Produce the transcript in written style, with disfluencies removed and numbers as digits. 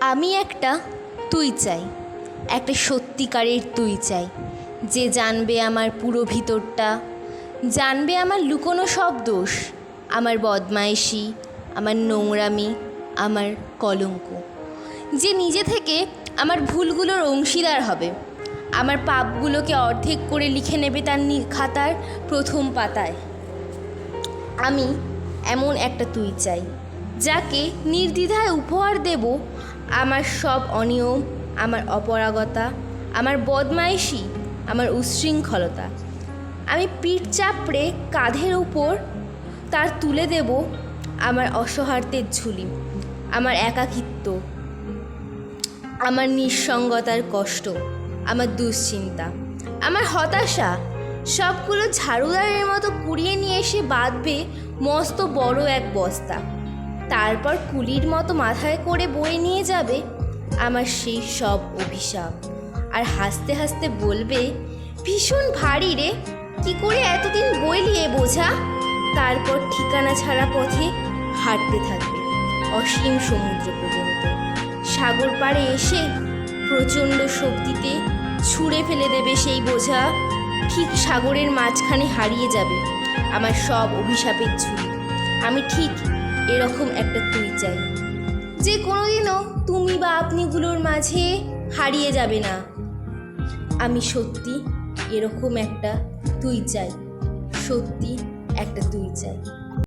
আমি একটা তুই চাই, একটা সত্যিকারের তুই চাই, যে জানবে আমার পুরো ভিতরটা, জানবে আমার লুকোনো সব দোষ, আমার বদমাইশি, আমার নোংরামি, আমার কলঙ্ক, যে নিজে থেকে আমার ভুলগুলোর অংশীদার হবে, আমার পাপগুলোকে অর্ধেক করে লিখে নেবে তার খাতার প্রথম পাতায়। আমি এমন একটা তুই চাই, যাকে নির্দ্বিধায় উপহার দেব আমার সব অনিয়ম, আমার অপরাগতা, আমার বদমাইশি, আমার উচ্ছৃঙ্খলতা। আমি পিঠ চাপড়ে কাঁধের উপর তার তুলে দেব আমার অসহায়ত্বের ঝুলি, আমার একাকিত্ব, আমার নিঃসঙ্গতার কষ্ট, আমার দুশ্চিন্তা, আমার হতাশা, সবগুলো ঝাড়ুদারের মতো কুড়িয়ে নিয়ে এসে বাঁধবে মস্ত বড় এক বস্তা। তারপর কুলির মতো মাথায় করে বয়ে নিয়ে যাবে আমার সেই সব অভিশাপ, আর হাসতে হাসতে বলবে, ভীষণ ভারী রে, কি করে এতদিন বইলি এ বোঝা। তারপর ঠিকানা ছাড়া পথে হাঁটতে থাকবে অসীম সমুদ্র পর্যন্ত। সাগর পাড়ে এসে প্রচণ্ড শক্তিতে ছুঁড়ে ফেলে দেবে সেই বোঝা। ঠিক সাগরের মাঝখানে হারিয়ে যাবে আমার সব অভিশাপের ঝুলি। আমি ঠিক এরকম একটা তুই চাই, যে কোনোদিনও তুমি বা আপনিগুলোর মাঝে হারিয়ে যাবে না। আমি সত্যি এরকম একটা তুই চাই, সত্যি একটা তুই চাই।